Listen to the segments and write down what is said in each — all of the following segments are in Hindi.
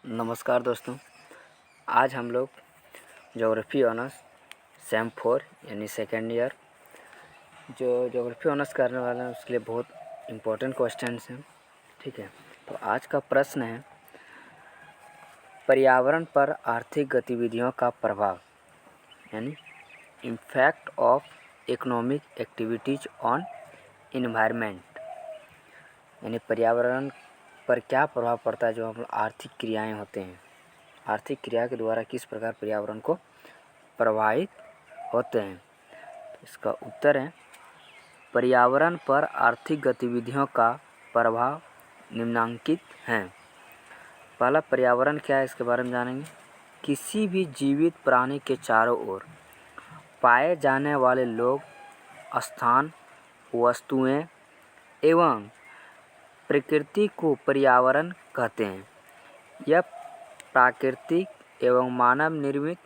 नमस्कार दोस्तों। आज हम लोग ज्योग्राफी ऑनर्स सेम 4 यानी सेकेंड ईयर जो ज्योग्राफी ऑनर्स करने वाले हैं उसके लिए बहुत इम्पोर्टेंट क्वेश्चंस हैं। ठीक है, तो आज का प्रश्न है पर्यावरण पर आर्थिक गतिविधियों का प्रभाव यानी impact of economic activities on environment, यानी पर्यावरण पर क्या प्रभाव पड़ता है जो हम आर्थिक क्रियाएं होते हैं, आर्थिक क्रिया के द्वारा किस प्रकार पर्यावरण को प्रभावित होते हैं। तो इसका उत्तर है पर्यावरण पर आर्थिक गतिविधियों का प्रभाव निम्नलिखित हैं। पहला, पर्यावरण क्या है इसके बारे में जानेंगे। किसी भी जीवित प्राणी के चारों ओर पाए जाने वाले लोग, स्थान, वस्तुएं एवं प्रकृति को पर्यावरण कहते हैं। यह प्राकृतिक एवं मानव निर्मित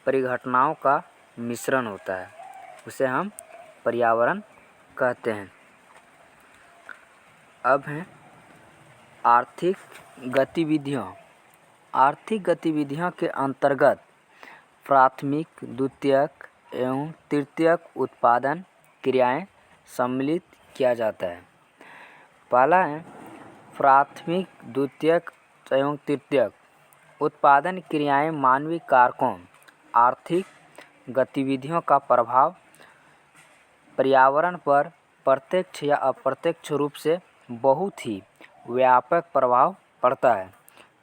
परिघटनाओं का मिश्रण होता है, उसे हम पर्यावरण कहते हैं। अब हैं आर्थिक गतिविधियाँ। आर्थिक गतिविधियों के अंतर्गत प्राथमिक, द्वितीयक एवं तृतीयक उत्पादन क्रियाएं सम्मिलित किया जाता है। पहला है प्राथमिक, द्वितीयक एवं तृतीयक उत्पादन क्रियाएं मानवीय कारकों, आर्थिक गतिविधियों का प्रभाव पर्यावरण पर प्रत्यक्ष या अप्रत्यक्ष रूप से बहुत ही व्यापक प्रभाव पड़ता है,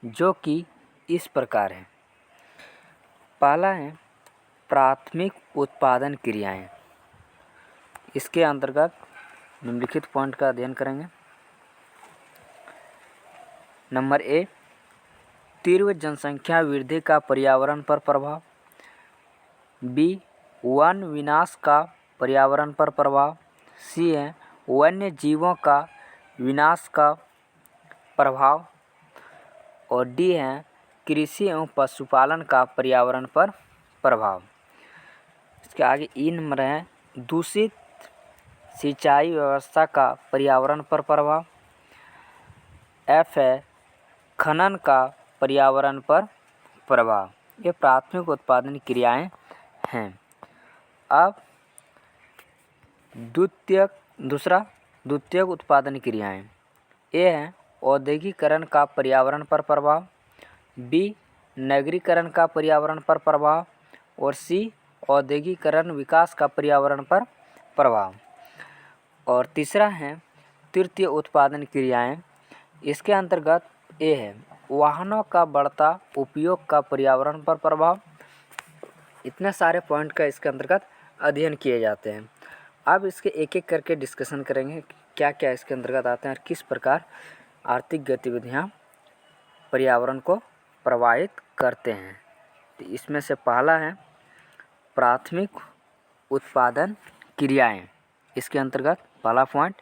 जो कि इस प्रकार है। पहला है प्राथमिक उत्पादन क्रियाएं। इसके अंतर्गत निम्नलिखित पॉइंट का अध्ययन करेंगे। नंबर ए, तीव्र जनसंख्या वृद्धि का पर्यावरण पर प्रभाव। बी, वन विनाश का पर्यावरण पर प्रभाव। सी है वन्य जीवों का विनाश का प्रभाव। और डी है कृषि एवं पशुपालन का पर्यावरण पर प्रभाव। इसके आगे ई नंबर है दूषित सिंचाई व्यवस्था का पर्यावरण पर प्रभाव। एफ है खनन का पर्यावरण पर प्रभाव। ये प्राथमिक उत्पादन क्रियाएं हैं। अब द्वितीयक उत्पादन क्रियाएं। ए है औद्योगिकरण का पर्यावरण पर प्रभाव। बी, नगरीकरण का पर्यावरण पर प्रभाव। और सी, औद्योगिकरण विकास का पर्यावरण पर प्रभाव। और तीसरा है तृतीय उत्पादन क्रियाएं। इसके अंतर्गत ए है वाहनों का बढ़ता उपयोग का पर्यावरण पर प्रभाव। इतने सारे पॉइंट का इसके अंतर्गत अध्ययन किए जाते हैं। अब इसके एक एक करके डिस्कशन करेंगे क्या क्या इसके अंतर्गत आते हैं और किस प्रकार आर्थिक गतिविधियां पर्यावरण को प्रभावित करते हैं। तो इसमें से पहला है प्राथमिक उत्पादन क्रियाएं। इसके अंतर्गत पहला पॉइंट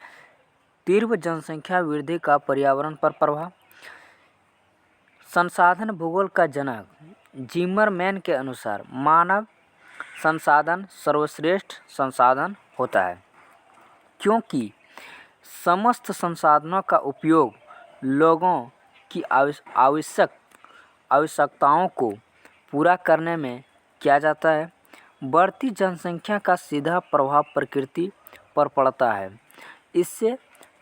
तीव्र जनसंख्या वृद्धि का पर्यावरण पर प्रभाव। संसाधन भूगोल का जनक जिमरमैन के अनुसार मानव संसाधन सर्वश्रेष्ठ संसाधन होता है, क्योंकि समस्त संसाधनों का उपयोग लोगों की आवश्यकताओं को पूरा करने में किया जाता है। बढ़ती जनसंख्या का सीधा प्रभाव प्रकृति पर पड़ता है। इससे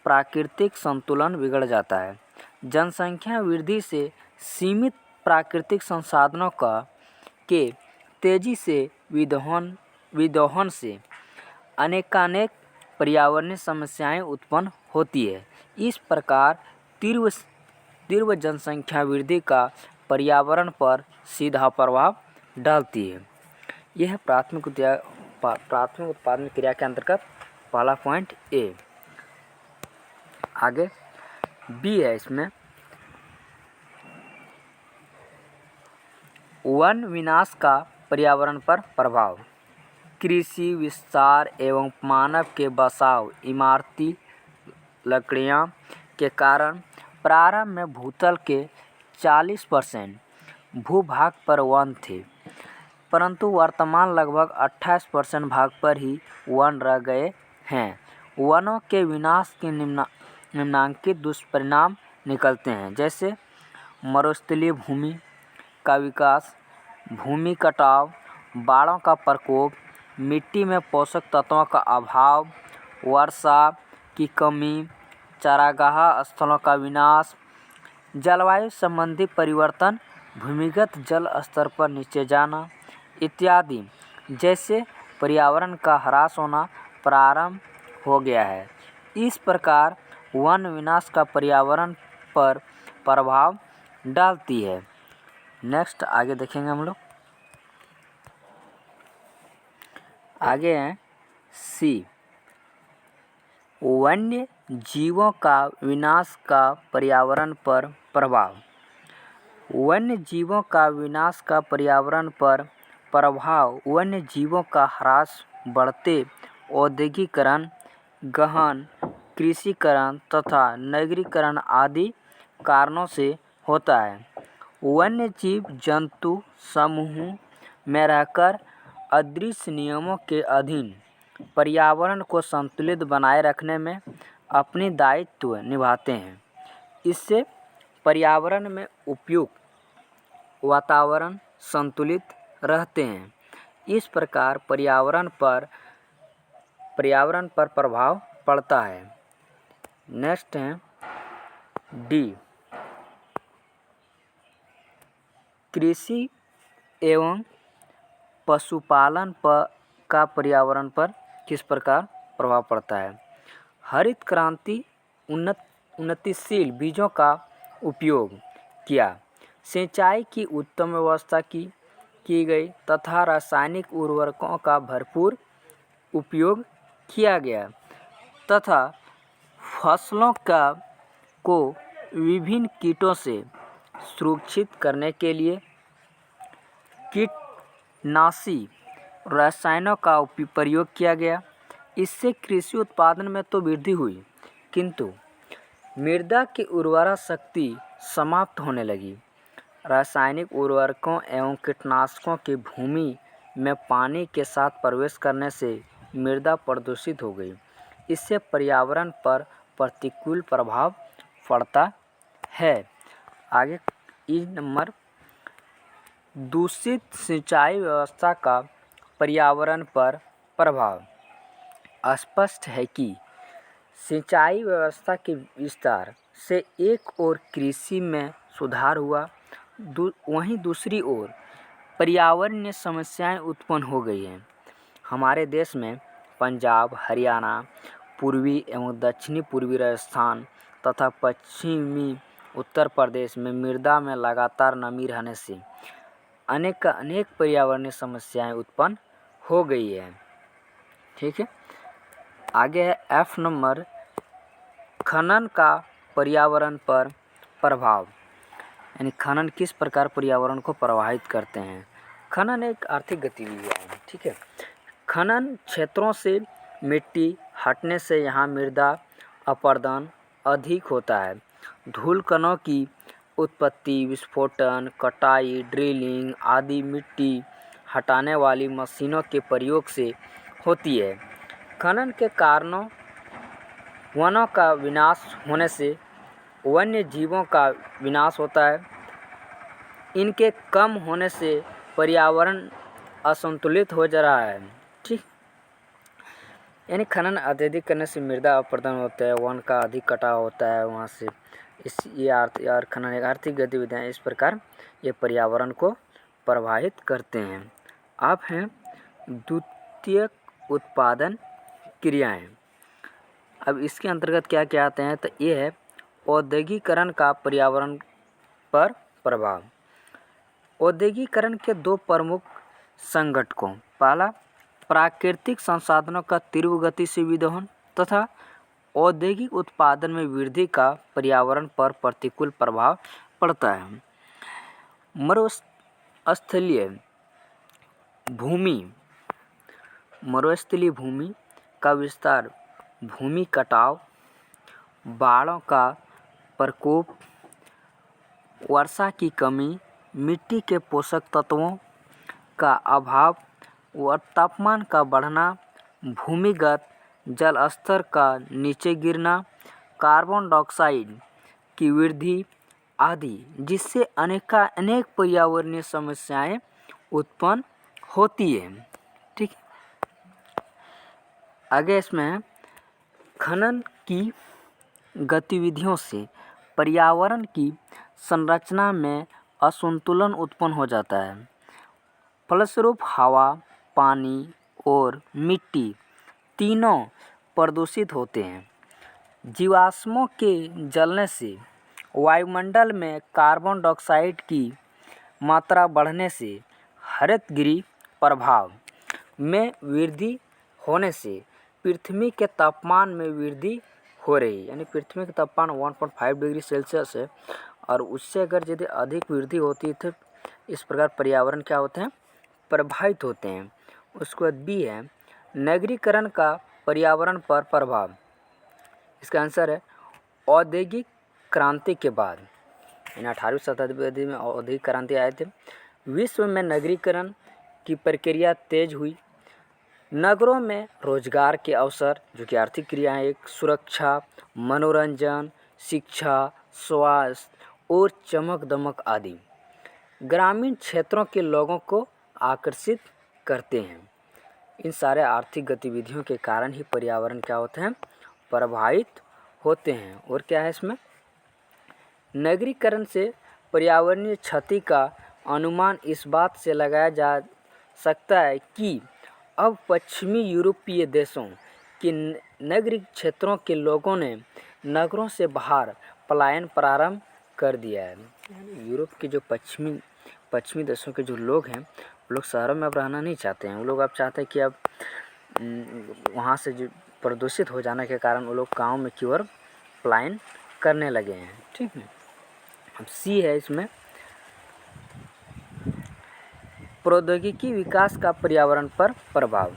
प्राकृतिक संतुलन बिगड़ जाता है। जनसंख्या वृद्धि से सीमित प्राकृतिक संसाधनों के तेजी से विदोहन से अनेकानेक पर्यावरणीय समस्याएं उत्पन्न होती है। इस प्रकार तीव्र जनसंख्या वृद्धि का पर्यावरण पर सीधा प्रभाव डालती है। यह प्राथमिक उत्पादन क्रिया के अंतर्गत पहला पॉइंट ए। आगे बी है, इसमें वन विनाश का पर्यावरण पर प्रभाव। कृषि विस्तार एवं मानव के बसाव, इमारती लकड़ियाँ के कारण प्रारंभ में भूतल के 40% भूभाग पर वन थे, परंतु वर्तमान लगभग 28% भाग पर ही वन रह गए हैं। वनों के विनाश के निम्नलिखित दुष्परिणाम निकलते हैं, जैसे मरुस्थलीय भूमि का विकास, भूमि कटाव, बाढ़ों का प्रकोप, मिट्टी में पोषक तत्वों का अभाव, वर्षा की कमी, चारागाह स्थलों का विनाश, जलवायु संबंधी परिवर्तन, भूमिगत जल स्तर पर नीचे जाना इत्यादि जैसे पर्यावरण का ह्रास होना प्रारंभ हो गया है। इस प्रकार वन विनाश का पर्यावरण पर प्रभाव डालती है। नेक्स्ट आगे देखेंगे हम लोग। आगे हैं सी, वन्य जीवों का विनाश का पर्यावरण पर प्रभाव। वन्य जीवों का विनाश का पर्यावरण पर प्रभाव वन्य जीवों का ह्रास, बढ़ते औद्योगिकरण, गहन कृषिकरण तथा नगरीकरण आदि कारणों से होता है। वन्य जीव जंतु समूह में रहकर अदृश्य नियमों के अधीन पर्यावरण को संतुलित बनाए रखने में अपनी दायित्व निभाते हैं। इससे पर्यावरण में उपयुक्त वातावरण संतुलित रहते हैं। इस प्रकार पर्यावरण पर प्रभाव पड़ता है। नेक्स्ट है डी, कृषि एवं पशुपालन का पर्यावरण पर किस प्रकार प्रभाव पड़ता है। हरित क्रांति, उन्नतिशील बीजों का उपयोग किया, सिंचाई की उत्तम व्यवस्था की गई तथा रासायनिक उर्वरकों का भरपूर उपयोग किया गया तथा फसलों को विभिन्न कीटों से सुरक्षित करने के लिए कीटनाशी रसायनों का प्रयोग किया गया। इससे कृषि उत्पादन में तो वृद्धि हुई, किंतु मृदा की उर्वरा शक्ति समाप्त होने लगी। रासायनिक उर्वरकों एवं कीटनाशकों की भूमि में पानी के साथ प्रवेश करने से मृदा प्रदूषित हो गई। इससे पर्यावरण पर प्रतिकूल प्रभाव पड़ता है। आगे नंबर, दूषित सिंचाई व्यवस्था का पर्यावरण पर प्रभाव। स्पष्ट है कि सिंचाई व्यवस्था के विस्तार से एक ओर कृषि में सुधार हुआ, वहीं दूसरी ओर पर्यावरणीय समस्याएं उत्पन्न हो गई हैं। हमारे देश में पंजाब, हरियाणा, पूर्वी एवं दक्षिणी पूर्वी राजस्थान तथा पश्चिमी उत्तर प्रदेश में मृदा में लगातार नमी रहने से अनेक पर्यावरणीय समस्याएं उत्पन्न हो गई है। ठीक है। आगे है एफ नंबर, खनन का पर्यावरण पर प्रभाव, यानी खनन किस प्रकार पर्यावरण को प्रभावित करते हैं। खनन एक आर्थिक गतिविधि है। ठीक है। खनन क्षेत्रों से मिट्टी हटने से यहाँ मृदा अपरदन अधिक होता है। धूल कणों की उत्पत्ति, विस्फोटन, कटाई, ड्रिलिंग आदि मिट्टी हटाने वाली मशीनों के प्रयोग से होती है। खनन के कारणों वनों का विनाश होने से वन्य जीवों का विनाश होता है। इनके कम होने से पर्यावरण असंतुलित हो जा रहा है। ठीक, यानी खनन अत्यधिक करने से मृदा अपरदन होता है, वन का अधिक कटाव होता है वहाँ से। ये खनन एक आर्थिक गतिविधियाँ इस प्रकार ये पर्यावरण को प्रभावित करते हैं। अब हैं द्वितीयक उत्पादन क्रियाएं। अब इसके अंतर्गत क्या क्या आते हैं, तो ये है औद्योगिकरण का पर्यावरण पर प्रभाव। औद्योगिकरण के दो प्रमुख संघटकों, पहला प्राकृतिक संसाधनों का तीव्र गति से विदोहन तथा औद्योगिक उत्पादन में वृद्धि का पर्यावरण पर प्रतिकूल प्रभाव पड़ता है। मरुस्थलीय भूमि का विस्तार, भूमि कटाव, बाढ़ों का प्रकोप, वर्षा की कमी, मिट्टी के पोषक तत्वों का अभाव व तापमान का बढ़ना, भूमिगत जल स्तर का नीचे गिरना, कार्बन डाइऑक्साइड की वृद्धि, आदि, जिससे अनेक पर्यावरणीय समस्याएं उत्पन्न होती है। ठीक है, आगे इसमें खनन की गतिविधियों से पर्यावरण की संरचना में असंतुलन उत्पन्न हो जाता है। फलस्वरूप हवा, पानी और मिट्टी तीनों प्रदूषित होते हैं। जीवाश्मों के जलने से वायुमंडल में कार्बन डाइऑक्साइड की मात्रा बढ़ने से हरितगृह प्रभाव में वृद्धि होने से पृथ्वी के तापमान में वृद्धि हो रही है। यानी पृथ्वी का तापमान 1.5 डिग्री सेल्सियस है और उससे अगर यदि अधिक वृद्धि होती है तो इस प्रकार पर्यावरण क्या होते हैं, प्रभावित होते हैं। उसके बाद बी है नगरीकरण का पर्यावरण पर प्रभाव। इसका आंसर है औद्योगिक क्रांति के बाद, यानी 18वीं शताब्दी में औद्योगिक क्रांति आए थे। विश्व में नगरीकरण की प्रक्रिया तेज हुई। नगरों में रोजगार के अवसर, जो कि आर्थिक क्रियाएं, एक सुरक्षा, मनोरंजन, शिक्षा, स्वास्थ्य और चमक दमक आदि ग्रामीण क्षेत्रों के लोगों को आकर्षित करते हैं। इन सारे आर्थिक गतिविधियों के कारण ही पर्यावरण क्या होते हैं, प्रभावित होते हैं। और क्या है इसमें, नगरीकरण से पर्यावरणीय क्षति का अनुमान इस बात से लगाया जा सकता है कि अब पश्चिमी यूरोपीय देशों के नगरीय क्षेत्रों के लोगों ने नगरों से बाहर पलायन प्रारंभ कर दिया है। यूरोप के जो पश्चिमी देशों के जो लोग हैं वो लोग शहरों में अब रहना नहीं चाहते हैं। वो लोग अब चाहते हैं कि अब वहाँ से जो प्रदूषित हो जाने के कारण वो लोग गाँव में की ओर पलायन करने लगे हैं। ठीक है, अब सी है इसमें प्रौद्योगिकी विकास का पर्यावरण पर प्रभाव।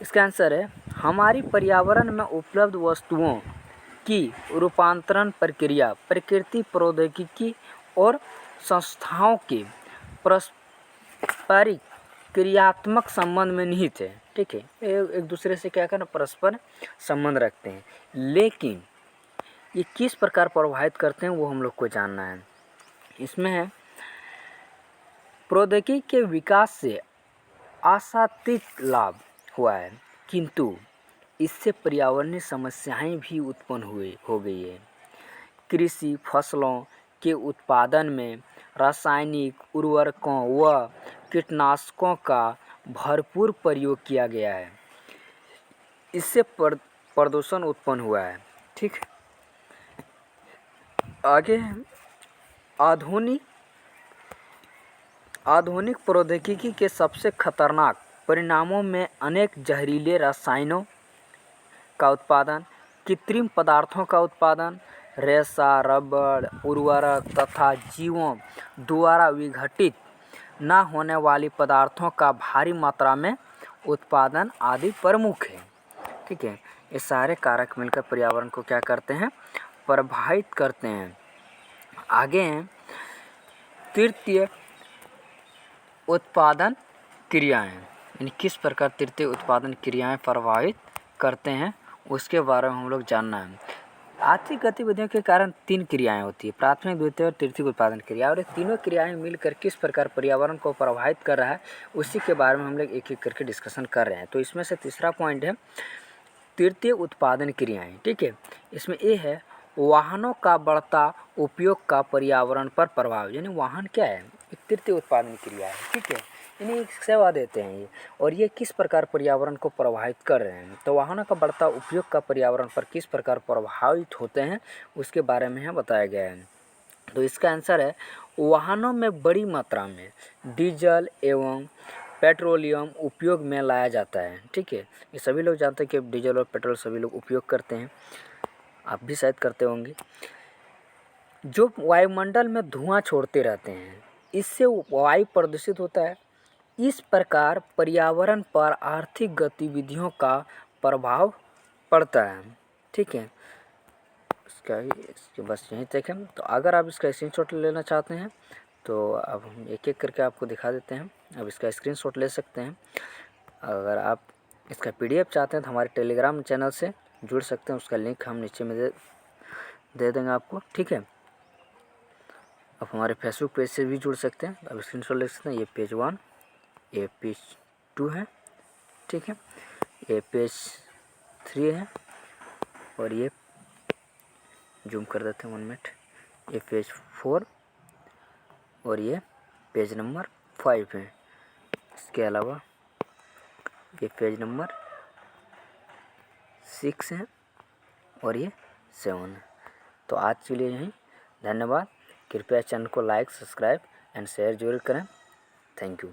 इसका आंसर है हमारी पर्यावरण में उपलब्ध वस्तुओं की रूपांतरण प्रक्रिया प्रकृति, प्रौद्योगिकी और संस्थाओं के पारस्परिक क्रियात्मक संबंध में निहित है। ठीक है, एक दूसरे से क्या करना, परस्पर संबंध रखते हैं, लेकिन ये किस प्रकार प्रभावित करते हैं वो हम लोग को जानना है। इसमें है प्रौद्योगिकी के विकास से आशातीत लाभ हुआ है, किंतु इससे पर्यावरणीय समस्याएं भी उत्पन्न हो गई है। कृषि फसलों के उत्पादन में रासायनिक उर्वरकों व कीटनाशकों का भरपूर प्रयोग किया गया है। इससे प्रदूषण उत्पन्न हुआ है। ठीक, आगे आधुनिक प्रौद्योगिकी के सबसे खतरनाक परिणामों में अनेक जहरीले रसायनों का उत्पादन, कृत्रिम पदार्थों का उत्पादन, रेशा, रबड़, उर्वरक तथा जीवों द्वारा विघटित न होने वाली पदार्थों का भारी मात्रा में उत्पादन आदि प्रमुख है। ठीक है, ये सारे कारक मिलकर पर्यावरण को क्या करते हैं, प्रभावित करते हैं। आगे हैं तृतीय उत्पादन क्रियाएं, यानी किस प्रकार तृतीय उत्पादन क्रियाएं प्रभावित करते हैं उसके बारे में हम लोग जानना है। आर्थिक गतिविधियों के कारण 3 क्रियाएं होती है, प्राथमिक, द्वितीय और तृतीय उत्पादन क्रिया, और ये तीनों क्रियाएं मिलकर किस प्रकार पर्यावरण को प्रभावित कर रहा है उसी के बारे में हम लोग एक एक करके डिस्कशन कर रहे हैं। तो इसमें से तीसरा पॉइंट है तृतीय उत्पादन क्रियाएं। ठीक है, इसमें ये है वाहनों का बढ़ता उपयोग का पर्यावरण पर प्रभाव, यानी वाहन क्या है, एक तृतीय उत्पादन क्रिया है। ठीक है, यानी एक सेवा देते हैं ये, और ये किस प्रकार पर्यावरण को प्रभावित कर रहे हैं। तो वाहनों का बढ़ता उपयोग का पर्यावरण पर किस प्रकार प्रभावित होते हैं उसके बारे में यहाँ बताया गया है। तो इसका आंसर है वाहनों में बड़ी मात्रा में डीजल एवं पेट्रोलियम उपयोग में लाया जाता है। ठीक है, ये सभी लोग जानते हैं कि डीजल और पेट्रोल सभी लोग उपयोग करते हैं, आप भी शायद करते होंगे, जो वायुमंडल में धुआं छोड़ते रहते हैं, इससे वायु प्रदूषित होता है। इस प्रकार पर्यावरण पर आर्थिक गतिविधियों का प्रभाव पड़ता है। ठीक है, इसके बस यहीं तक है। तो अगर आप इसका स्क्रीनशॉट लेना चाहते हैं तो अब हम एक एक करके आपको दिखा देते हैं। अब इसका स्क्रीनशॉट ले सकते हैं। अगर आप इसका PDF चाहते हैं तो हमारे टेलीग्राम चैनल से जुड़ सकते हैं, उसका लिंक हम नीचे में दे देंगे आपको, ठीक है। आप हमारे फेसबुक पेज से भी जुड़ सकते हैं। अब स्क्रीनशॉट ले सकते हैं। ये पेज 1, ये पेज 2 है, ठीक है। ये पेज 3 है और ये जूम कर देते हैं 1 मिनट। ये पेज 4 और ये पेज नंबर 5 है। इसके अलावा ये पेज नंबर 6 है और ये 7 है। तो आज के लिए यहीं, धन्यवाद। कृपया चैनल को लाइक, सब्सक्राइब एंड शेयर जरूर करें। Thank you.